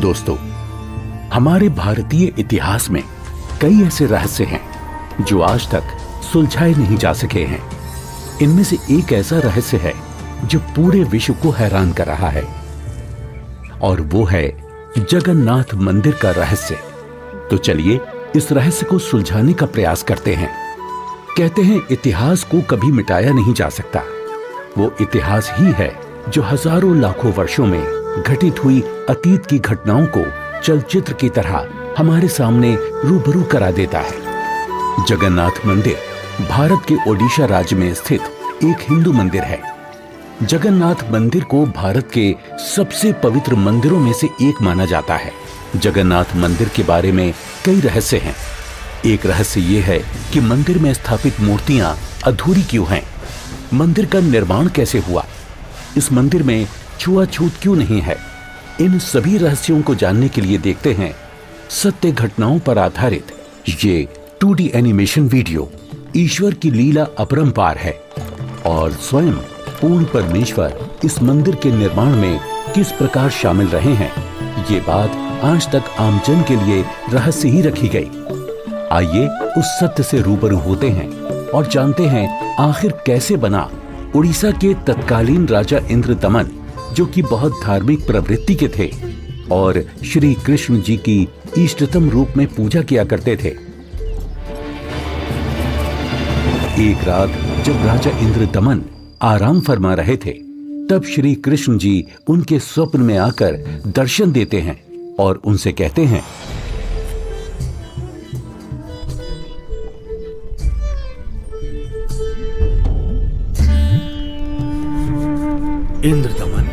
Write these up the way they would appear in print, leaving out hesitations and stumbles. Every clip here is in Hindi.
दोस्तों, हमारे भारतीय इतिहास में कई ऐसे रहस्य हैं जो आज तक सुलझाए नहीं जा सके हैं। इनमें से एक ऐसा रहस्य है जो पूरे विश्व को हैरान कर रहा है, और वो है जगन्नाथ मंदिर का रहस्य। तो चलिए इस रहस्य को सुलझाने का प्रयास करते हैं। कहते हैं इतिहास को कभी मिटाया नहीं जा सकता। वो इतिहास ही है जो हजारों लाखों वर्षों में घटित हुई अतीत की घटनाओं को चलचित्र की तरह हमारे सामने रूबरू करा देता है। जगन्नाथ मंदिर भारत के ओडिशा राज्य में स्थित एक हिंदू मंदिर है। जगन्नाथ मंदिर को भारत के सबसे पवित्र मंदिरों में से एक माना जाता है। जगन्नाथ मंदिर के बारे में कई रहस्य हैं। एक रहस्य ये है कि मंदिर में स्थापित मूर्तियां अधूरी क्यों हैं? मंदिर का निर्माण कैसे हुआ? इस मंदिर में छुआछूत क्यों नहीं है? इन सभी रहस्यों को जानने के लिए देखते हैं सत्य घटनाओं पर आधारित ये 2D एनिमेशन वीडियो। ईश्वर की लीला अपरंपार है और स्वयं पूर्ण परमेश्वर इस मंदिर के निर्माण में किस प्रकार शामिल रहे हैं, ये बात आज तक आमजन के लिए रहस्य ही रखी गई। आइए उस सत्य से रूबरू होते हैं और जानते हैं आखिर कैसे बना। उड़ीसा के तत्कालीन राजा इंद्रदमन, जो कि बहुत धार्मिक प्रवृत्ति के थे और श्री कृष्ण जी की इष्टतम रूप में पूजा किया करते थे। एक रात जब राजा इंद्रदमन आराम फरमा रहे थे, तब श्री कृष्ण जी उनके स्वप्न में आकर दर्शन देते हैं और उनसे कहते हैं, इंद्रदमन,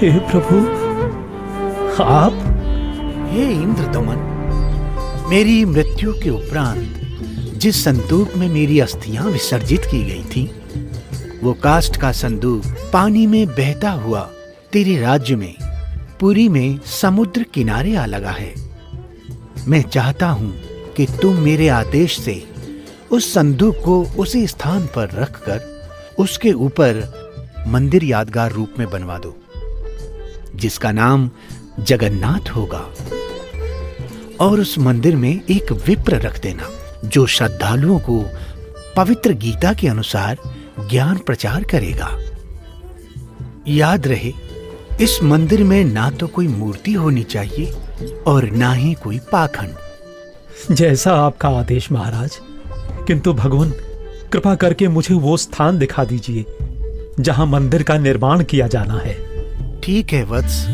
हे प्रभु, आप? हे इंद्रदमन, मेरी मृत्यु के उपरांत जिस संदूक में मेरी अस्थियां विसर्जित की गई थी, वो काष्ठ का संदूक पानी में बहता हुआ तेरे राज्य में पुरी में समुद्र किनारे आ लगा है। मैं चाहता हूं कि तुम मेरे आदेश से उस संदूक को उसी स्थान पर रखकर उसके ऊपर मंदिर यादगार रूप में बनवा दो, जिसका नाम जगन्नाथ होगा। और उस मंदिर में एक विप्र रख देना जो श्रद्धालुओं को पवित्र गीता के अनुसार ज्ञान प्रचार करेगा। याद रहे, इस मंदिर में ना तो कोई मूर्ति होनी चाहिए और ना ही कोई पाखंड। जैसा आपका आदेश महाराज। किंतु भगवान, कृपा करके मुझे वो स्थान दिखा दीजिए जहां मंदिर का निर्माण किया जाना है। ठीक है वत्स,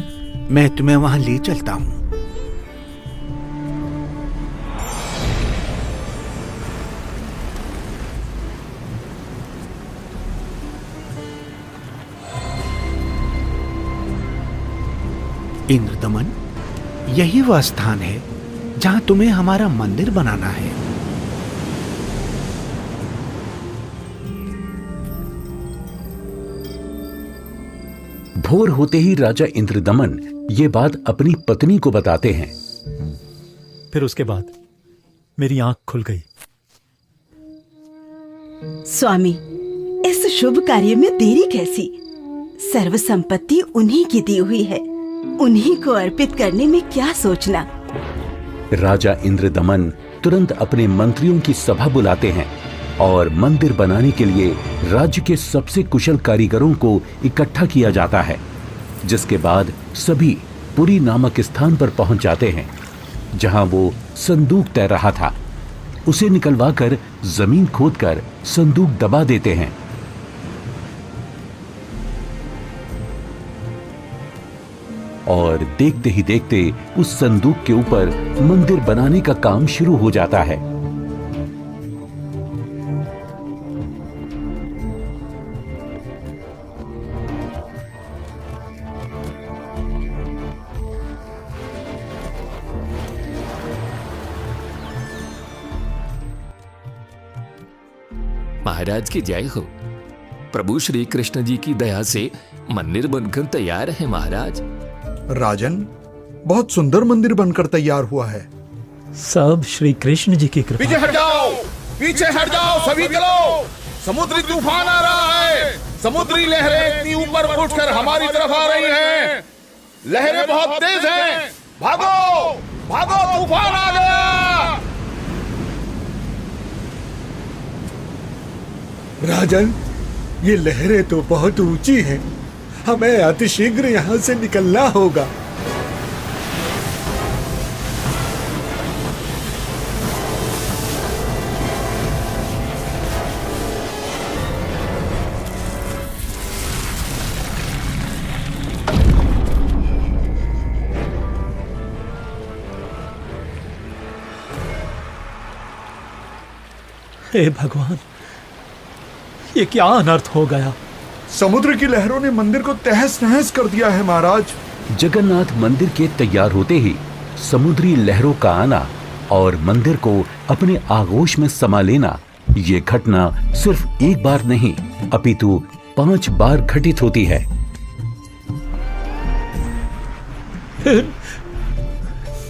मैं तुम्हें वहां ले चलता हूं। इंद्रदमन, यही वह स्थान है जहां तुम्हें हमारा मंदिर बनाना है। भोर होते ही राजा इंद्रदमन ये बात अपनी पत्नी को बताते हैं। फिर उसके बाद मेरी आंख खुल गई। स्वामी, इस शुभ कार्य में देरी कैसी? सर्व संपत्ति उन्हीं की दी हुई है, उन्हीं को अर्पित करने में क्या सोचना। राजा इंद्रदमन तुरंत अपने मंत्रियों की सभा बुलाते हैं और मंदिर बनाने के लिए राज्य के सबसे कुशल कारीगरों को इकट्ठा किया जाता है। जिसके बाद सभी पुरी नामक स्थान पर पहुंच जाते हैं जहां वो संदूक तैर रहा था। उसे निकलवाकर जमीन खोदकर संदूक दबा देते हैं। और देखते ही देखते उस संदूक के ऊपर मंदिर बनाने का काम शुरू हो जाता है। महाराज की जय हो। प्रभु श्री कृष्ण जी की दया से मंदिर बनकर तैयार है महाराज। राजन, बहुत सुंदर मंदिर बनकर तैयार हुआ है। सब श्री कृष्ण जी की कृपा। पीछे हट जाओ, पीछे हट जाओ, सभी चलो, समुद्री तूफान आ रहा है। समुद्री लहरें इतनी ऊपर उठकर हमारी तरफ आ रही हैं। लहरें बहुत तेज हैं। भागो भागो, तूफान आ गया। राजन, ये लहरें तो बहुत ऊंची हैं। हमें अतिशीघ्र यहाँ से निकलना होगा। हे भगवान, ये क्या अनर्थ हो गया। समुद्र की लहरों ने मंदिर को तहस नहस कर दिया है महाराज। जगन्नाथ मंदिर के तैयार होते ही समुद्री लहरों का आना और मंदिर को अपने आगोश में समा लेना, ये घटना सिर्फ एक बार नहीं अपितु 5 बार घटित होती है।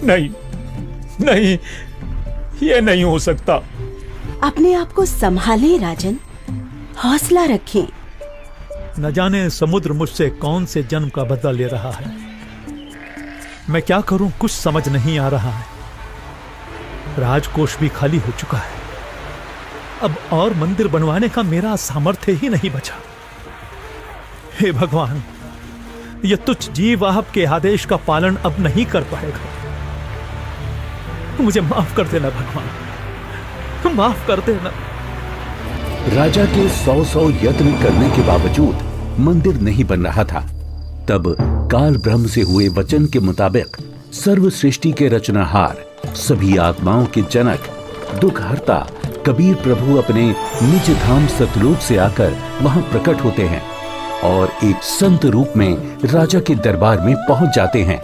नहीं नहीं, ये नहीं हो सकता। अपने आप को संभालें राजन, हौसला रखें। न जाने समुद्र मुझसे कौन से जन्म का बदला ले रहा है। मैं क्या करूं, कुछ समझ नहीं आ रहा है। राजकोष भी खाली हो चुका है। अब और मंदिर बनवाने का मेरा सामर्थ्य ही नहीं बचा। हे भगवान, यह तुच्छ जीव आपके आदेश का पालन अब नहीं कर पाएगा। मुझे माफ कर देना भगवान, माफ कर देना। राजा के 100 यत्न करने के बावजूद मंदिर नहीं बन रहा था। तब काल ब्रह्म से हुए वचन के मुताबिक सर्व सृष्टि के रचनाहार, सभी आत्माओं के जनक, दुख हरता कबीर प्रभु अपने निज धाम सतलोक से आकर वहां प्रकट होते हैं और एक संत रूप में राजा के दरबार में पहुंच जाते हैं।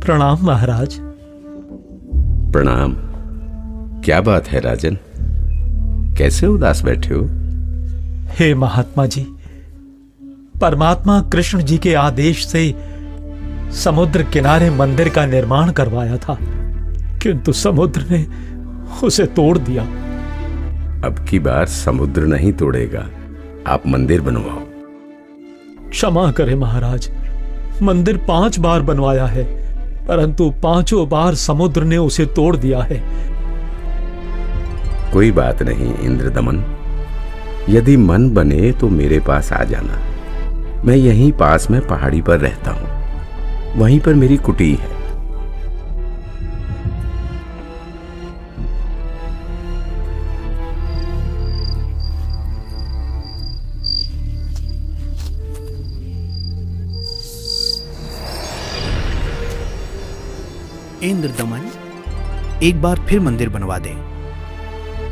प्रणाम महाराज। प्रणाम। क्या बात है राजन, कैसे उदास बैठे हो? हे महात्मा जी, परमात्मा कृष्ण जी के आदेश से समुद्र किनारे मंदिर का निर्माण करवाया था, किंतु समुद्र ने उसे तोड़ दिया। अब की बार समुद्र नहीं तोड़ेगा, आप मंदिर बनवाओ। क्षमा करें महाराज, मंदिर 5 बार बनवाया है, परंतु 5 बार समुद्र ने उसे तोड़ दिया है। कोई बात नहीं इंद्रदमन, यदि मन बने तो मेरे पास आ जाना। मैं यहीं पास में पहाड़ी पर रहता हूं, वहीं पर मेरी कुटी है। इंद्रदमन, एक बार फिर मंदिर बनवा दे।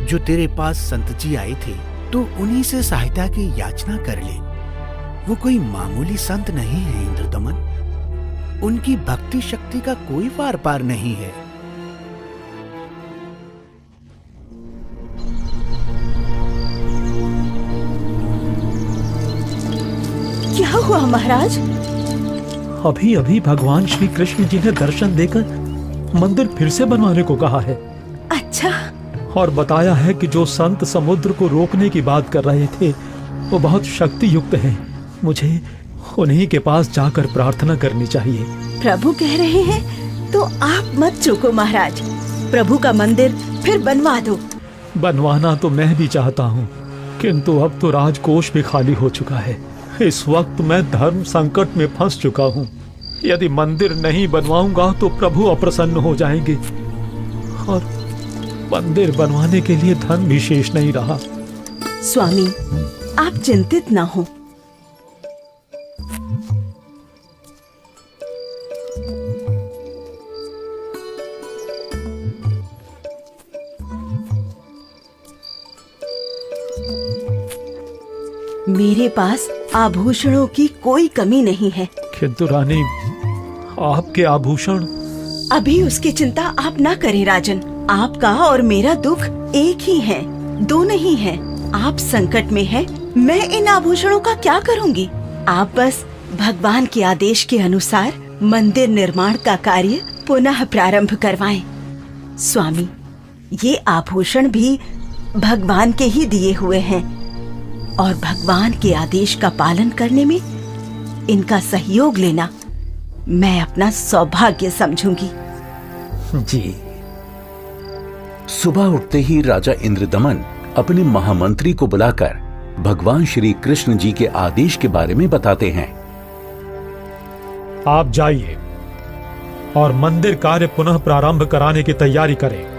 जो तेरे पास संत जी आए थे तो उन्हीं से सहायता की याचना कर ले। वो कोई मामूली संत नहीं है इंद्रदमन, उनकी भक्ति शक्ति का कोई पार पार नहीं है। क्या हुआ महाराज? अभी अभी भगवान श्री कृष्ण जी ने दर्शन देकर मंदिर फिर से बनवाने को कहा है। अच्छा। और बताया है कि जो संत समुद्र को रोकने की बात कर रहे थे वो बहुत शक्ति युक्त हैं। मुझे उन्हीं के पास जाकर प्रार्थना करनी चाहिए। प्रभु कह रहे हैं तो आप मत चूको महाराज, प्रभु का मंदिर फिर बनवा दो। बनवाना तो मैं भी चाहता हूँ, किंतु अब तो राजकोष भी खाली हो चुका है। इस वक्त मैं धर्म संकट में फंस चुका हूँ। यदि मंदिर नहीं बनवाऊंगा तो प्रभु अप्रसन्न हो जाएंगे और मंदिर बनवाने के लिए धन भी शेष नहीं रहा। स्वामी, आप चिंतित ना हो। मेरे पास आभूषणों की कोई कमी नहीं है। किंतु रानी, आपके आभूषण। अभी उसकी चिंता आप ना करें राजन। आपका और मेरा दुख एक ही है, दो नहीं है। आप संकट में हैं, मैं इन आभूषणों का क्या करूंगी? आप बस भगवान के आदेश के अनुसार मंदिर निर्माण का कार्य पुनः प्रारंभ करवाएं। स्वामी, ये आभूषण भी भगवान के ही दिए हुए हैं और भगवान के आदेश का पालन करने में इनका सहयोग लेना मैं अपना सौभाग्य समझूंगी। जी। सुबह उठते ही राजा इंद्रदमन अपने महामंत्री को बुलाकर भगवान श्री कृष्ण जी के आदेश के बारे में बताते हैं। आप जाइए और मंदिर कार्य पुनः प्रारंभ कराने की तैयारी करें।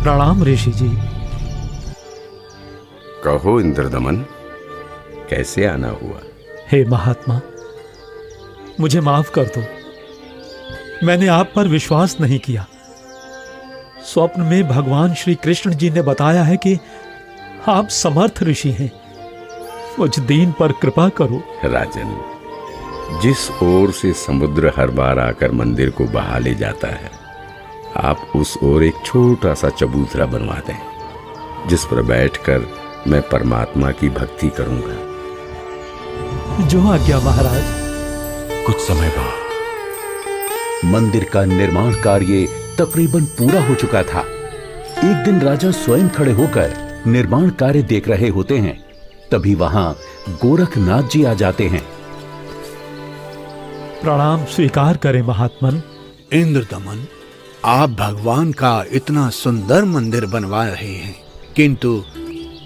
प्रणाम ऋषि जी। कहो इंद्रदमन, कैसे आना हुआ? हे महात्मा, मुझे माफ कर दो। मैंने आप पर विश्वास नहीं किया। स्वप्न में भगवान श्री कृष्ण जी ने बताया है कि आप समर्थ ऋषि हैं। मुझ दीन पर कृपा करो। राजन, जिस ओर से समुद्र हर बार आकर मंदिर को बहा ले जाता है, आप उस ओर एक छोटा सा चबूतरा बनवा दें, जिस पर बैठकर मैं परमात्मा की भक्ति करूंगा। जो आज्ञा महाराज। कुछ समय बाद मंदिर का निर्माण कार्य तकरीबन पूरा हो चुका था। एक दिन राजा स्वयं खड़े होकर निर्माण कार्य देख रहे होते हैं। तभी वहां गोरखनाथ जी आ जाते हैं। प्रणाम स्वीकार करें महात्मन। इंद्रदमन, आप भगवान का इतना सुंदर मंदिर बनवा रहे हैं, किंतु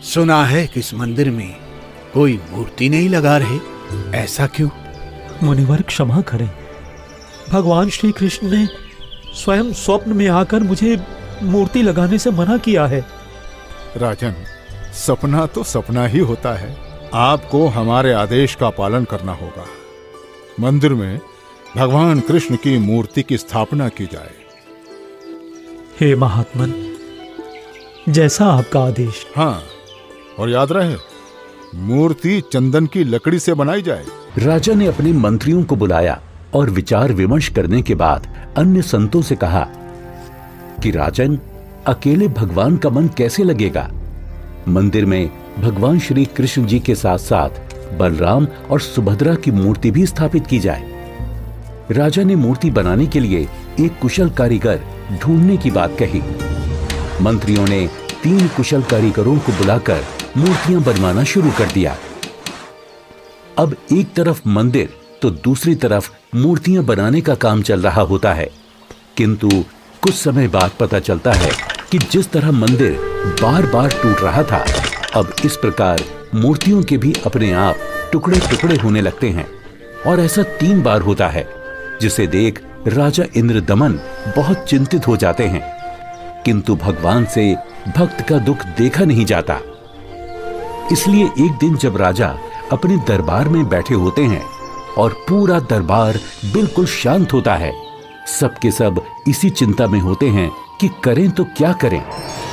सुना है कि इस मंदिर में कोई मूर्ति नहीं लगा रहे। ऐसा क्यों? मुनिवर क्षमा करें। भगवान श्री कृष्ण ने स्वयं स्वप्न में आकर मुझे मूर्ति लगाने से मना किया है। राजन, सपना तो सपना ही होता है। आपको हमारे आदेश का पालन करना होगा। मंदिर में भगवान कृष्ण की मूर्ति की स्थापना की जाए। हे महात्मन, जैसा आपका आदेश। हाँ, और याद रहे, मूर्ति चंदन की लकड़ी से बनाई जाए। राजा ने अपने मंत्रियों को बुलाया और विचार विमर्श करने के बाद अन्य संतों से कहा कि राजन, अकेले भगवान का मन कैसे लगेगा? मंदिर में भगवान श्री कृष्ण जी के साथ साथ बलराम और सुभद्रा की मूर्ति भी स्थापित की जाए। राजा ने मूर्ति बनाने के लिए एक कुशल कारीगर ढूंढने की बात कही। मंत्रियों ने 3 कुशल कारीगरों को बुलाकर मूर्तियां बनवाना शुरू कर दिया। अब एक तरफ मंदिर तो दूसरी तरफ मूर्तियां बनाने का काम चल रहा होता है, किंतु कुछ समय बाद पता चलता है कि जिस तरह मंदिर बार बार टूट रहा था, अब इस प्रकार मूर्तियों के भी अपने आप टुकड़े टुकड़े होने लगते हैं। और ऐसा 3 बार होता है, जिसे देख राजा इंद्रदमन बहुत चिंतित हो जाते हैं, किंतु भगवान से भक्त का दुख देखा नहीं जाता। इसलिए एक दिन जब राजा अपने दरबार में बैठे होते हैं और पूरा दरबार बिल्कुल शांत होता है, सबके सब इसी चिंता में होते हैं कि करें तो क्या करें।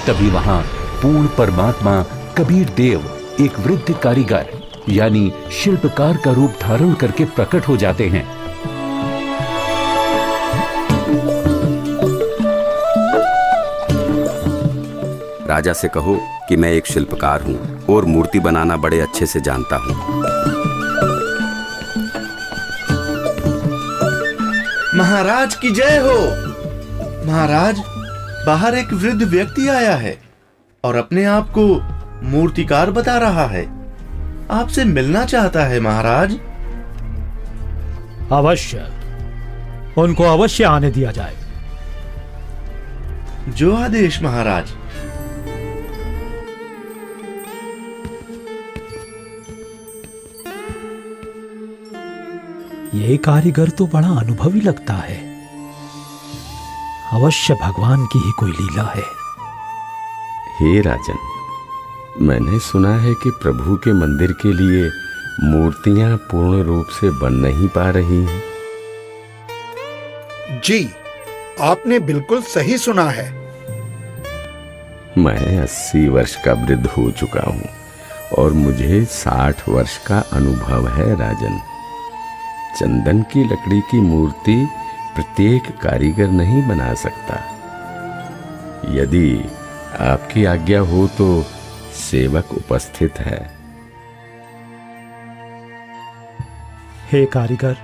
तभी वहां पूर्ण परमात्मा कबीर देव एक वृद्ध कारीगर यानी शिल्पकार का रूप धारण करके प्रकट हो जाते हैं। राजा से कहो कि मैं एक शिल्पकार हूँ और मूर्ति बनाना बड़े अच्छे से जानता हूँ। महाराज की जय हो। महाराज, बाहर एक वृद्ध व्यक्ति आया है और अपने आप को मूर्तिकार बता रहा है। आपसे मिलना चाहता है महाराज। अवश्य, उनको अवश्य आने दिया जाए। जो आदेश महाराज। ये कारीगर तो बड़ा अनुभवी लगता है। अवश्य भगवान की ही कोई लीला है। हे राजन, मैंने सुना है कि प्रभु के मंदिर के लिए मूर्तियां पूर्ण रूप से बन नहीं पा रही हैं। जी, आपने बिल्कुल सही सुना है। मैं 80 वर्ष का वृद्ध हो चुका हूँ और मुझे 60 वर्ष का अनुभव है राजन। चंदन की लकड़ी की मूर्ति प्रत्येक कारीगर नहीं बना सकता। यदि आपकी आज्ञा हो तो सेवक उपस्थित है। हे कारीगर,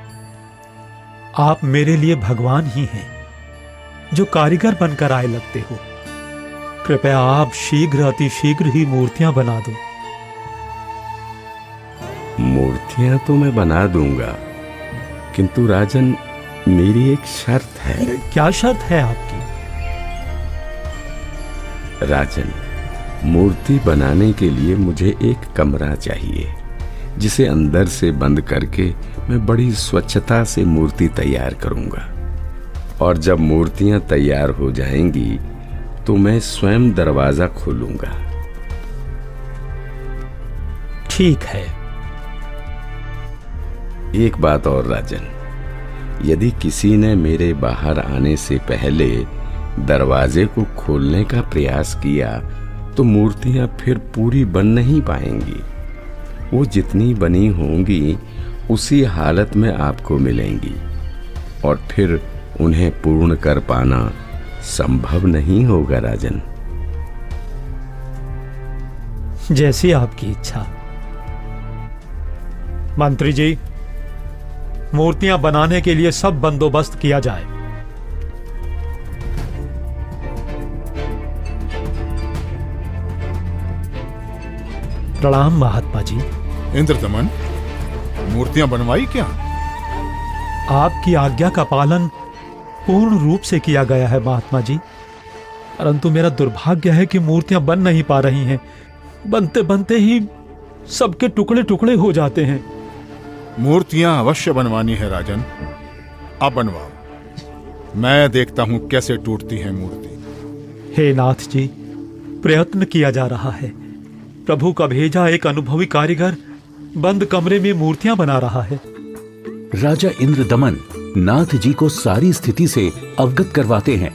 आप मेरे लिए भगवान ही हैं, जो कारीगर बनकर आए लगते हो। कृपया आप शीघ्र, अति शीघ्र ही मूर्तियां बना दो। मूर्तियां तो मैं बना दूंगा, किंतु राजन, मेरी एक शर्त है। क्या शर्त है आपकी? राजन, मूर्ति बनाने के लिए मुझे एक कमरा चाहिए, जिसे अंदर से बंद करके मैं बड़ी स्वच्छता से मूर्ति तैयार करूंगा। और जब मूर्तियां तैयार हो जाएंगी तो मैं स्वयं दरवाजा खोलूंगा। ठीक है। एक बात और राजन, यदि किसी ने मेरे बाहर आने से पहले दरवाजे को खोलने का प्रयास किया तो मूर्तियां फिर पूरी बन नहीं पाएंगी। वो जितनी बनी होंगी उसी हालत में आपको मिलेंगी और फिर उन्हें पूर्ण कर पाना संभव नहीं होगा राजन। जैसी आपकी इच्छा। मंत्री जी, मूर्तियां बनाने के लिए सब बंदोबस्त किया जाए। प्रणाम महात्मा जी। इंद्रदमन, मूर्तियां बनवाई क्या? आपकी आज्ञा का पालन पूर्ण रूप से किया गया है महात्मा जी, परंतु मेरा दुर्भाग्य है कि मूर्तियां बन नहीं पा रही हैं। बनते बनते ही सबके टुकड़े टुकड़े हो जाते हैं। मूर्तियां अवश्य बनवानी है राजन, अब बनवाओ। मैं देखता हूं कैसे टूटती है मूर्ति। हे नाथ जी, प्रयत्न किया जा रहा है। प्रभु का भेजा एक अनुभवी कारीगर बंद कमरे में मूर्तियां बना रहा है। राजा इंद्रदमन नाथ जी को सारी स्थिति से अवगत करवाते हैं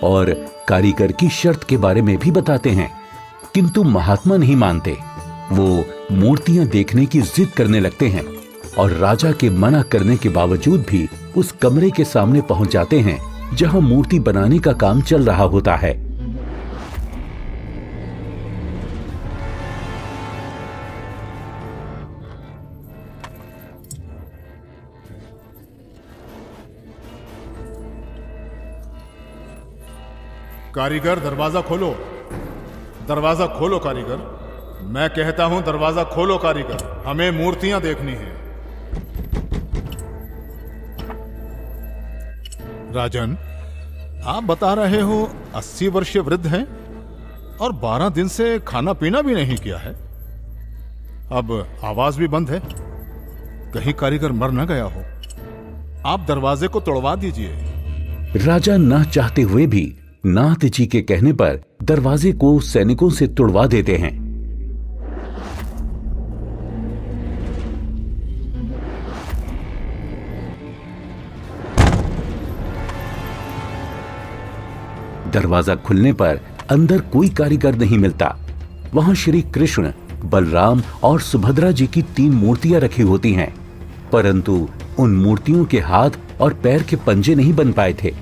और कारीगर की शर्त के बारे में भी बताते हैं, किंतु महात्मा नहीं मानते। वो मूर्तियां देखने की जिद करने लगते हैं और राजा के मना करने के बावजूद भी उस कमरे के सामने पहुंच जाते हैं जहां मूर्ति बनाने का काम चल रहा होता है। कारीगर, दरवाजा खोलो। दरवाजा खोलो कारीगर। मैं कहता हूं दरवाजा खोलो कारीगर, हमें मूर्तियां देखनी है। राजन, आप बता रहे हो 80 वर्षीय वृद्ध हैं और 12 दिन से खाना पीना भी नहीं किया है। अब आवाज भी बंद है। कहीं कारीगर मर न गया हो। आप दरवाजे को तोड़वा दीजिए। राजा न चाहते हुए भी नाथ जी के कहने पर दरवाजे को सैनिकों से तुड़वा देते हैं। दरवाजा खुलने पर अंदर कोई कारीगर नहीं मिलता। वहां श्री कृष्ण, बलराम और सुभद्रा जी की 3 मूर्तियां रखी होती हैं, परंतु उन मूर्तियों के हाथ और पैर के पंजे नहीं बन पाए थे।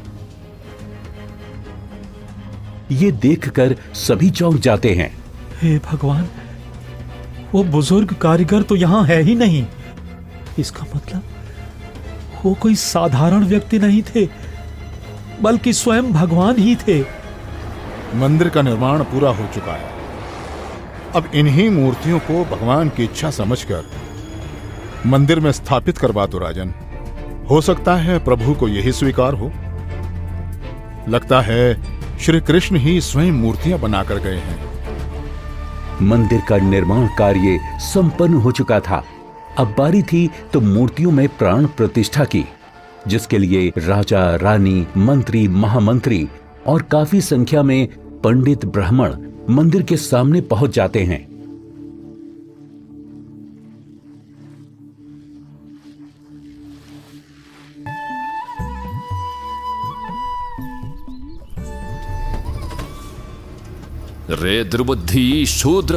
ये देखकर सभी चौंक जाते हैं। हे भगवान, वो बुजुर्ग कारीगर तो यहां है ही नहीं। इसका मतलब वो कोई साधारण व्यक्ति नहीं थे, बल्कि स्वयं भगवान ही थे। मंदिर का निर्माण पूरा हो चुका है। अब इन्हीं मूर्तियों को भगवान की इच्छा समझकर मंदिर में स्थापित करवा दो राजन। हो सकता है प्रभु को यही स्वीकार हो। लगता है श्री कृष्ण ही स्वयं मूर्तियां बनाकर गए हैं। मंदिर का निर्माण कार्य संपन्न हो चुका था। अब बारी थी तो मूर्तियों में प्राण प्रतिष्ठा की, जिसके लिए राजा, रानी, मंत्री, महामंत्री और काफी संख्या में पंडित ब्राह्मण मंदिर के सामने पहुंच जाते हैं। रे दुर्बुद्धि शूद्र,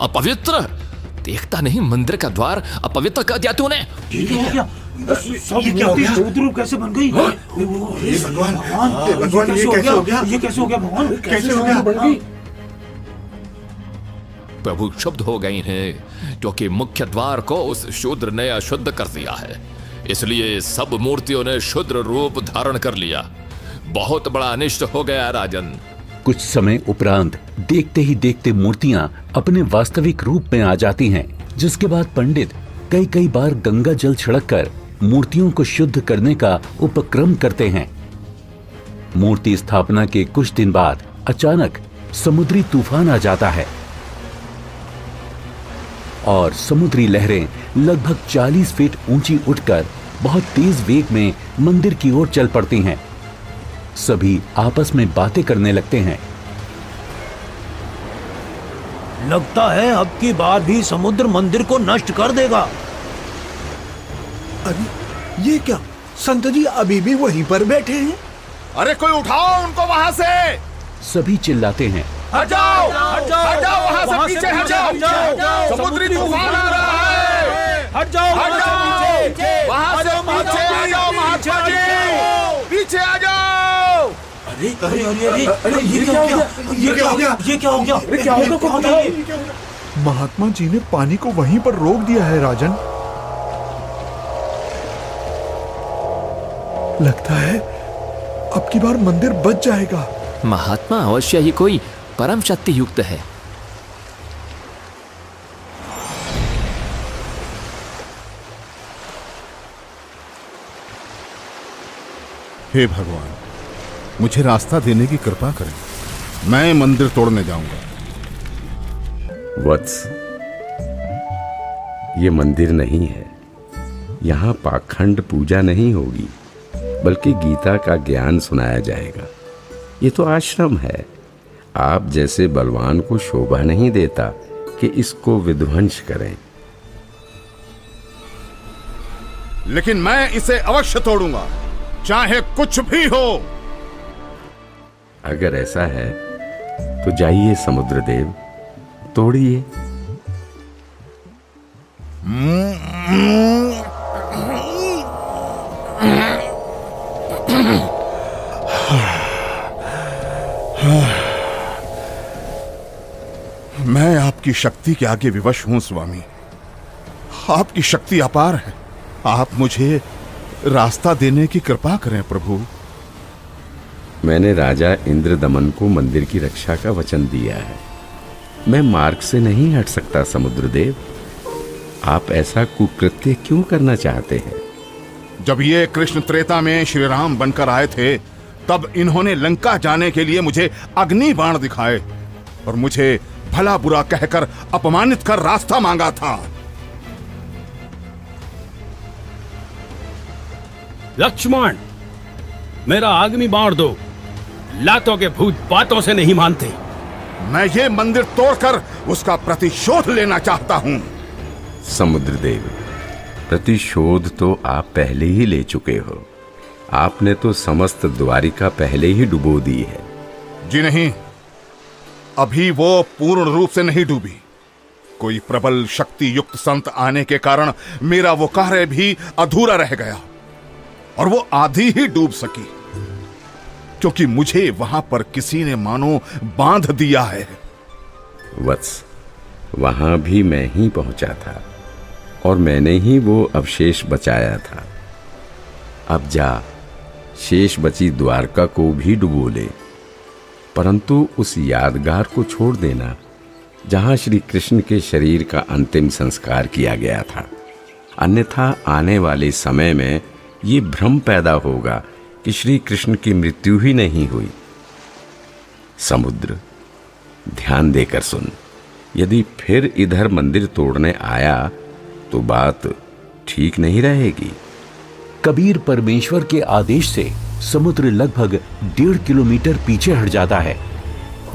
अपवित्र! देखता नहीं मंदिर का द्वार अपवित्र कर दिया तूने। ये क्या हो गया? शूद्र कैसे बन गई? भगवान ये कैसे हो गया? ये कैसे हो गया भगवान? कैसे हो गया? प्रभु क्षुब्ध हो गई हैं क्योंकि मुख्य द्वार को उस शूद्र ने अशुद्ध कर दिया है, इसलिए सब मूर्तियों ने शूद्र रूप धारण कर लिया। बहुत बड़ा अनिष्ट हो गया राजन। कुछ समय उपरांत देखते ही देखते मूर्तियां अपने वास्तविक रूप में आ जाती हैं, जिसके बाद पंडित कई कई बार गंगा जल छिड़ककर मूर्तियों को शुद्ध करने का उपक्रम करते हैं। मूर्ति स्थापना के कुछ दिन बाद अचानक समुद्री तूफान आ जाता है और समुद्री लहरें लगभग 40 फीट ऊंची उठकर बहुत तेज वेग में मंदिर की ओर चल पड़ती हैं। सभी आपस में बातें करने लगते हैं। लगता है अब की बार भी समुद्र मंदिर को नष्ट कर देगा। अरे ये क्या? संत जी अभी भी वहीं पर बैठे हैं। अरे कोई उठाओ उनको वहां से। सभी चिल्लाते हैं, हट जाओ, हट जाओ, हट जाओ, वहां से पीछे हट जाओ, समुद्री तूफान आ रहा है। हट जाओ, हट जाओ, वहां से पीछे आ जाओ, महात्मा जी, पीछे आ जाओ। अरे अरे अरे अरे अरे ये क्या हो गया? ये क्या हो गया? ये क्या हो गया? अरे क्या हो गया? महात्मा जी ने पानी को वहीं पर रोक दिया है राजन। लगता है अब की बार मंदिर बच जाएगा। महात्मा अवश्य ही कोई परम शक्ति युक्त है। हे भगवान, मुझे रास्ता देने की कृपा करें। मैं मंदिर तोड़ने जाऊंगा। वत्स, ये मंदिर नहीं है। यहाँ पाखंड पूजा नहीं होगी, बल्कि गीता का ज्ञान सुनाया जाएगा। ये तो आश्रम है। आप जैसे बलवान को शोभा नहीं देता कि इसको विध्वंस करें। लेकिन मैं इसे अवश्य तोड़ूंगा, चाहे कुछ भी हो। अगर ऐसा है तो जाइए समुद्रदेव, तोड़िए। मैं आपकी शक्ति के आगे विवश हूं स्वामी। आपकी शक्ति अपार है। आप मुझे रास्ता देने की कृपा करें प्रभु। मैंने राजा इंद्रदमन को मंदिर की रक्षा का वचन दिया है। मैं मार्ग से नहीं हट सकता समुद्रदेव। आप ऐसा कुकृत्य क्यों करना चाहते हैं? जब ये कृष्ण त्रेता में श्री राम बनकर आए थे, तब इन्होंने लंका जाने के लिए मुझे अग्नि बाण दिखाए और मुझे भला बुरा कहकर अपमानित कर रास्ता मांगा था। लक्ष्मण, मेरा अग्नि बाण दो। लातों के भूत बातों से नहीं मानते। मैं ये मंदिर तोड़कर उसका प्रतिशोध लेना चाहता हूं। समुद्रदेव, प्रतिशोध तो आप पहले ही ले चुके हो। आपने तो समस्त द्वारिका पहले ही डुबो दी है। जी नहीं, अभी वो पूर्ण रूप से नहीं डूबी। कोई प्रबल शक्ति युक्त संत आने के कारण मेरा वो कार्य भी अधूरा रह गया और वो आधी ही डूब सकी, क्योंकि मुझे वहां पर किसी ने मानो बांध दिया है। वत्स, वहां भी मैं ही पहुंचा था और मैंने ही वो अवशेष बचाया था। अब जा, शेष बची द्वारका को भी डुबो ले, परंतु उस यादगार को छोड़ देना जहां श्री कृष्ण के शरीर का अंतिम संस्कार किया गया था। अन्यथा आने वाले समय में ये भ्रम पैदा होगा कि श्री कृष्ण की मृत्यु ही नहीं हुई। समुद्र, ध्यान देकर सुन। यदि फिर इधर मंदिर तोड़ने आया तो बात ठीक नहीं रहेगी। कबीर परमेश्वर के आदेश से समुद्र लगभग 1.5 किलोमीटर पीछे हट जाता है,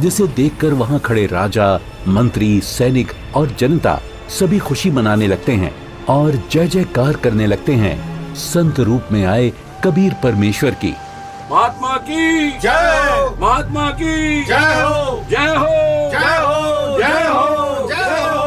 जिसे देखकर वहां खड़े राजा, मंत्री, सैनिक और जनता सभी खुशी मनाने लगते हैं और जय जयकार करने लगते हैं संत रूप में आए कबीर परमेश्वर की। महात्मा की जय, महात्मा की जय हो, जय हो, जय हो, जय हो, जय हो।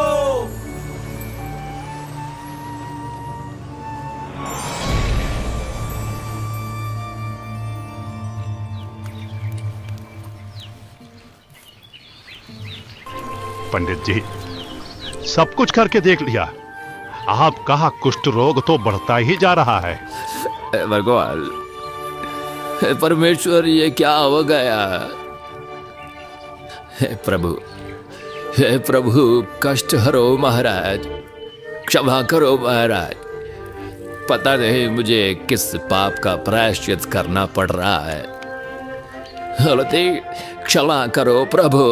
पंडित जी, सब कुछ करके देख लिया, आपका कुष्ठ रोग तो बढ़ता ही जा रहा है। भगवान, परमेश्वर, ये क्या हो गया? हे प्रभु, कष्ट हरो महाराज, क्षमा करो महाराज। पता नहीं मुझे किस पाप का प्रायश्चित करना पड़ रहा है। गलती क्षमा करो प्रभु,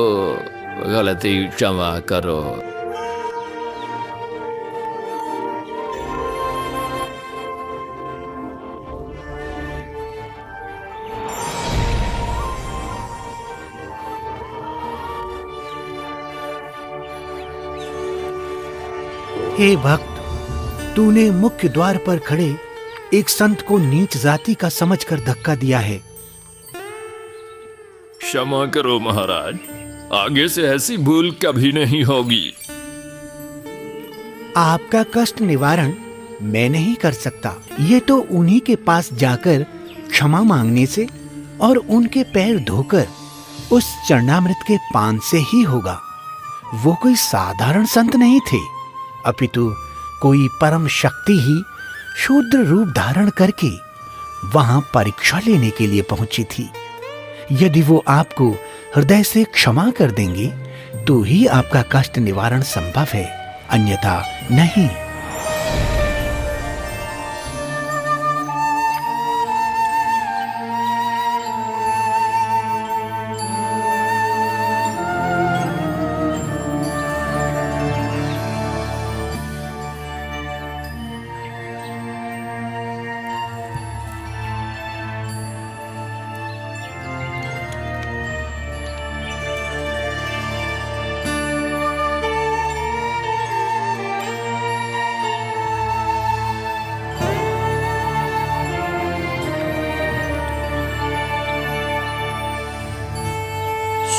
गलती क्षमा करो। हे भक्त, तूने मुख्य द्वार पर खड़े एक संत को नीच जाति का समझकर धक्का दिया है। क्षमा करो महाराज, आगे से ऐसी भूल कभी नहीं होगी। आपका कष्ट निवारण मैं नहीं कर सकता, ये तो उन्हीं के पास जाकर क्षमा मांगने से और उनके पैर धोकर उस चरणामृत के पान से ही होगा। वो कोई साधारण संत नहीं थे, अपितु कोई परम शक्ति ही शूद्र रूप धारण करके वहां परीक्षा लेने के लिए पहुंची थी। यदि वो आपको हृदय से क्षमा कर देंगे तो ही आपका कष्ट निवारण संभव है, अन्यथा नहीं।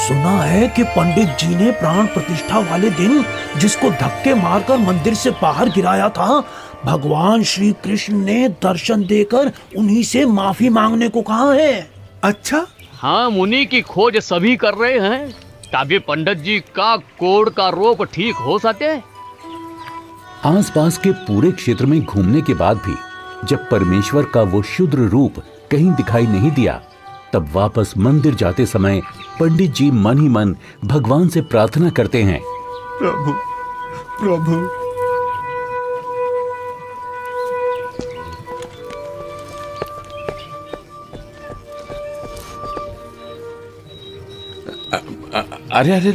सुना है कि पंडित जी ने प्राण प्रतिष्ठा वाले दिन जिसको धक्के मारकर मंदिर से बाहर गिराया था, भगवान श्री कृष्ण ने दर्शन देकर उन्हीं से माफी मांगने को कहा है। अच्छा? हाँ, मुनि की खोज सभी कर रहे हैं, तभी पंडित जी का कोढ़ का रोग ठीक हो सके। आसपास के पूरे क्षेत्र में घूमने के बाद भी जब परमेश्वर का वो शूद्र रूप कहीं दिखाई नहीं दिया, तब वापस मंदिर जाते समय पंडित जी मन ही मन भगवान से प्रार्थना करते हैं, प्रभु, प्रभु, अरे अरे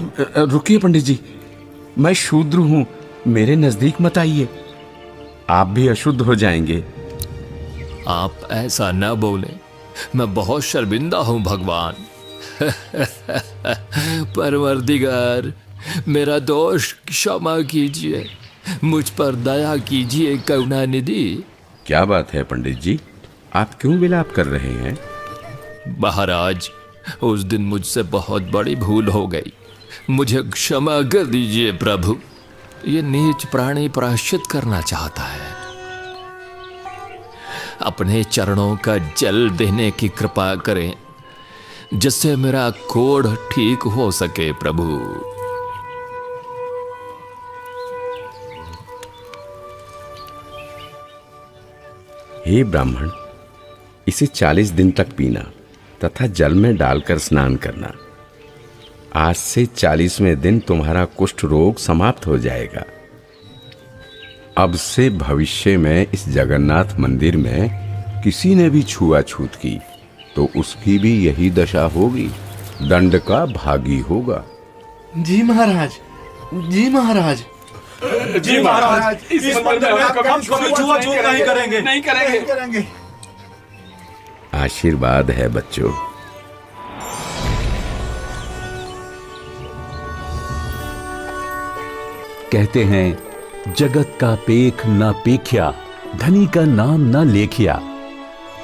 रुकिए पंडित जी, मैं शूद्र हूं, मेरे नजदीक मत आइए, आप भी अशुद्ध हो जाएंगे। आप ऐसा न बोले, मैं बहुत शर्मिंदा हूं भगवान। परवरदिगार, मेरा दोष क्षमा कीजिए, मुझ पर दया कीजिए करुणानिधि। क्या बात है पंडित जी, आप क्यों विलाप कर रहे हैं? महाराज, उस दिन मुझसे बहुत बड़ी भूल हो गई, मुझे क्षमा कर दीजिए प्रभु। ये नीच प्राणी प्रायश्चित करना चाहता है, अपने चरणों का जल देने की कृपा करें जिससे मेरा कोढ़ ठीक हो सके प्रभु। हे ब्राह्मण, इसे 40 दिन तक पीना तथा जल में डालकर स्नान करना। आज से 40वें दिन तुम्हारा कुष्ठ रोग समाप्त हो जाएगा। अब से भविष्य में इस जगन्नाथ मंदिर में किसी ने भी छुआछूत की तो उसकी भी यही दशा होगी, दंड का भागी होगा। जी महाराज, जी महाराज, जी महाराज, इस मंदिर में कभी छुआछूत नहीं करेंगे, नहीं करेंगे। आशीर्वाद है बच्चों। कहते हैं जगत का पेख ना पेख्या, धनी का नाम ना लेखिया।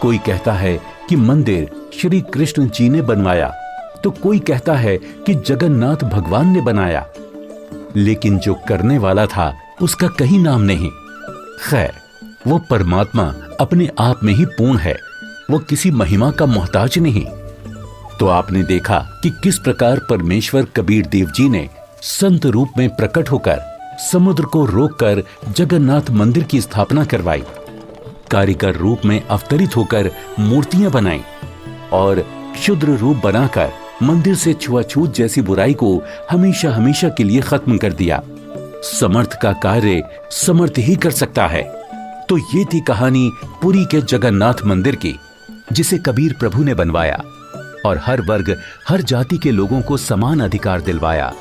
कोई कहता है कि मंदिर श्री कृष्ण जी ने बनवाया, तो कोई कहता है कि जगन्नाथ भगवान ने बनाया, लेकिन जो करने वाला था उसका कहीं नाम नहीं। खैर, वो परमात्मा अपने आप में ही पूर्ण है, वो किसी महिमा का मोहताज नहीं। तो आपने देखा कि किस प्रकार परमेश्वर कबीर देव जी ने संत रूप में प्रकट होकर समुद्र को रोककर जगन्नाथ मंदिर की स्थापना करवाई, कारीगर रूप में अवतरित होकर मूर्तियां बनाई और क्षुद्र रूप बनाकर मंदिर से छुआछूत जैसी बुराई को हमेशा हमेशा के लिए खत्म कर दिया। समर्थ का कार्य समर्थ ही कर सकता है। तो ये थी कहानी पुरी के जगन्नाथ मंदिर की, जिसे कबीर प्रभु ने बनवाया और हर वर्ग हर जाति के लोगों को समान अधिकार दिलवाया।